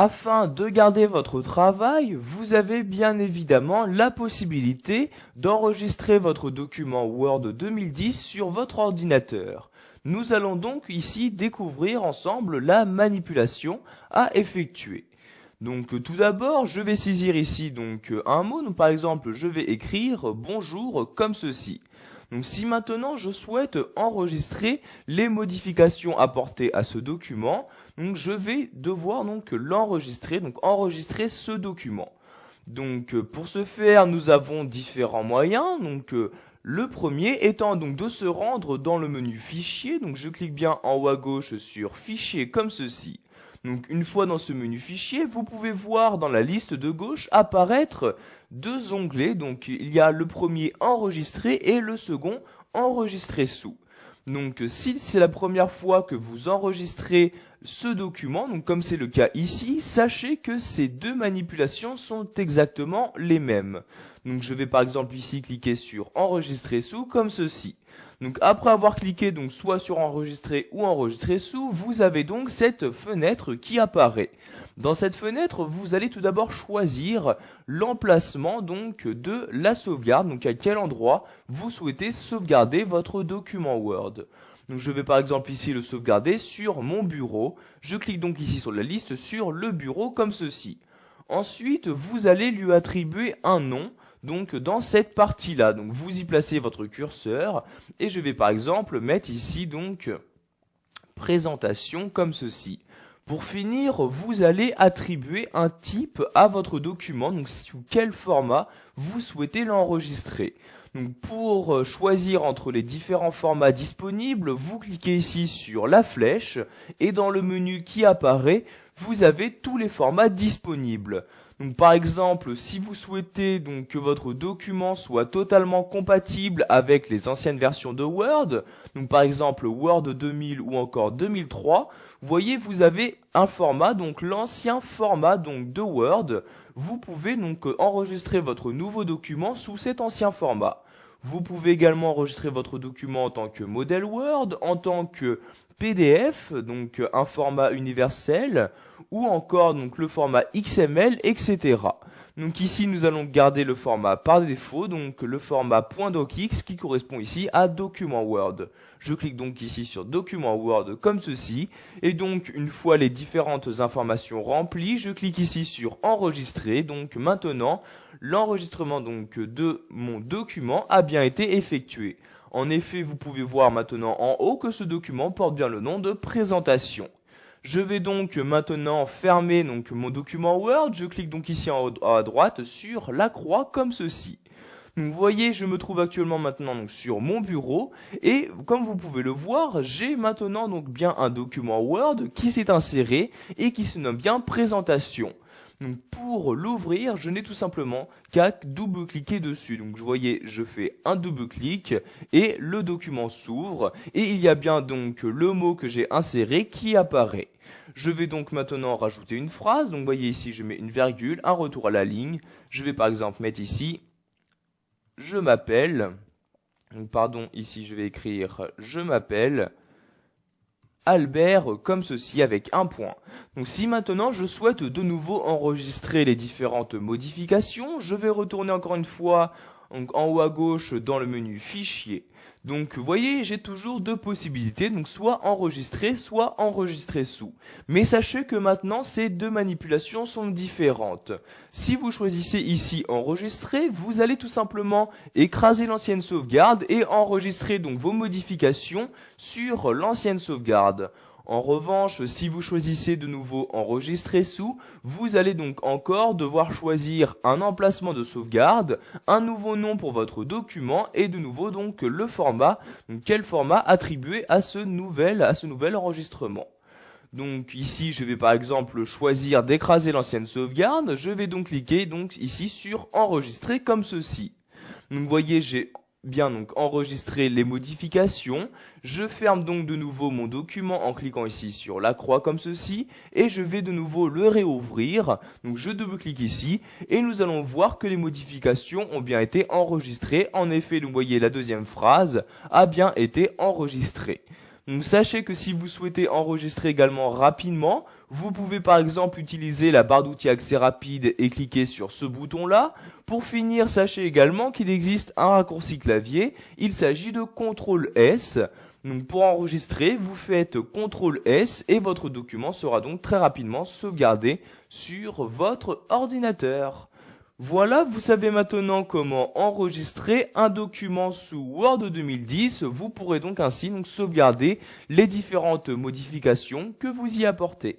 Afin de garder votre travail, vous avez bien évidemment la possibilité d'enregistrer votre document Word 2010 sur votre ordinateur. Nous allons donc ici découvrir ensemble la manipulation à effectuer. Donc tout d'abord, je vais saisir ici un mot. Donc, par exemple, je vais écrire bonjour comme ceci. Donc si maintenant je souhaite enregistrer les modifications apportées à ce document, donc je vais devoir l'enregistrer, donc enregistrer ce document. Donc pour ce faire, nous avons différents moyens. Le premier étant de se rendre dans le menu fichier. Donc je clique bien en haut à gauche sur fichier comme ceci. Donc une fois dans ce menu fichier, vous pouvez voir dans la liste de gauche apparaître deux onglets. Donc il y a le premier enregistrer et le second enregistrer sous. Donc si c'est la première fois que vous enregistrez ce document, donc comme c'est le cas ici, sachez que ces deux manipulations sont exactement les mêmes. Donc je vais par exemple ici cliquer sur enregistrer sous comme ceci. Donc après avoir cliqué soit sur enregistrer ou enregistrer sous, vous avez donc cette fenêtre qui apparaît. Dans cette fenêtre, vous allez tout d'abord choisir l'emplacement de la sauvegarde, donc à quel endroit vous souhaitez sauvegarder votre document Word. Donc je vais par exemple ici le sauvegarder sur mon bureau. Je clique donc ici sur la liste sur le bureau comme ceci. Ensuite, vous allez lui attribuer un nom. Donc dans cette partie-là, donc vous y placez votre curseur et je vais par exemple mettre ici présentation comme ceci. Pour finir, vous allez attribuer un type à votre document, donc sous quel format vous souhaitez l'enregistrer. Donc pour choisir entre les différents formats disponibles, vous cliquez ici sur la flèche et dans le menu qui apparaît, vous avez tous les formats disponibles. Donc par exemple, si vous souhaitez que votre document soit totalement compatible avec les anciennes versions de Word, donc par exemple Word 2000 ou encore 2003, vous voyez vous avez un format, donc l'ancien format de Word. Vous pouvez enregistrer votre nouveau document sous cet ancien format. Vous pouvez également enregistrer votre document en tant que modèle Word, en tant que PDF, donc un format universel, ou encore le format XML, etc. Donc ici nous allons garder le format par défaut, donc le format .docx qui correspond ici à document Word. Je clique donc ici sur document Word comme ceci, et donc une fois les différentes informations remplies, je clique ici sur enregistrer. Donc maintenant l'enregistrement de mon document a bien été effectué. En effet, vous pouvez voir maintenant en haut que ce document porte bien le nom de présentation. Je vais donc maintenant fermer mon document Word. Je clique donc ici en haut à droite sur la croix comme ceci. Donc, vous voyez, je me trouve actuellement maintenant sur mon bureau et comme vous pouvez le voir, j'ai maintenant bien un document Word qui s'est inséré et qui se nomme bien présentation. Donc pour l'ouvrir, je n'ai tout simplement qu'à double-cliquer dessus. Donc vous voyez, je fais un double-clic et le document s'ouvre et il y a bien le mot que j'ai inséré qui apparaît. Je vais donc maintenant rajouter une phrase. Donc vous voyez ici, je mets une virgule, un retour à la ligne. Je vais par exemple mettre ici je m'appelle. Ici je vais écrire je m'appelle Albert comme ceci avec un point. Donc si maintenant je souhaite de nouveau enregistrer les différentes modifications, je vais retourner encore une fois en haut à gauche dans le menu fichier. Donc vous voyez, j'ai toujours deux possibilités, soit enregistrer, soit enregistrer sous. Mais sachez que maintenant ces deux manipulations sont différentes. Si vous choisissez ici enregistrer, vous allez tout simplement écraser l'ancienne sauvegarde et enregistrer vos modifications sur l'ancienne sauvegarde. En revanche, si vous choisissez de nouveau enregistrer sous, vous allez encore devoir choisir un emplacement de sauvegarde, un nouveau nom pour votre document et de nouveau le format, quel format attribuer à ce nouvel enregistrement. Donc ici, je vais par exemple choisir d'écraser l'ancienne sauvegarde, je vais cliquer ici sur enregistrer comme ceci. Donc vous voyez, j'ai bien enregistrer les modifications. Je ferme de nouveau mon document en cliquant ici sur la croix comme ceci et je vais de nouveau le réouvrir. Donc je double-clique ici et nous allons voir que les modifications ont bien été enregistrées. En effet, vous voyez la deuxième phrase a bien été enregistrée. Donc sachez que si vous souhaitez enregistrer également rapidement, vous pouvez par exemple utiliser la barre d'outils accès rapide et cliquer sur ce bouton-là. Pour finir, sachez également qu'il existe un raccourci clavier, il s'agit de CTRL S. Donc pour enregistrer, vous faites CTRL S et votre document sera donc très rapidement sauvegardé sur votre ordinateur. Voilà, vous savez maintenant comment enregistrer un document sous Word 2010. Vous pourrez donc ainsi sauvegarder les différentes modifications que vous y apportez.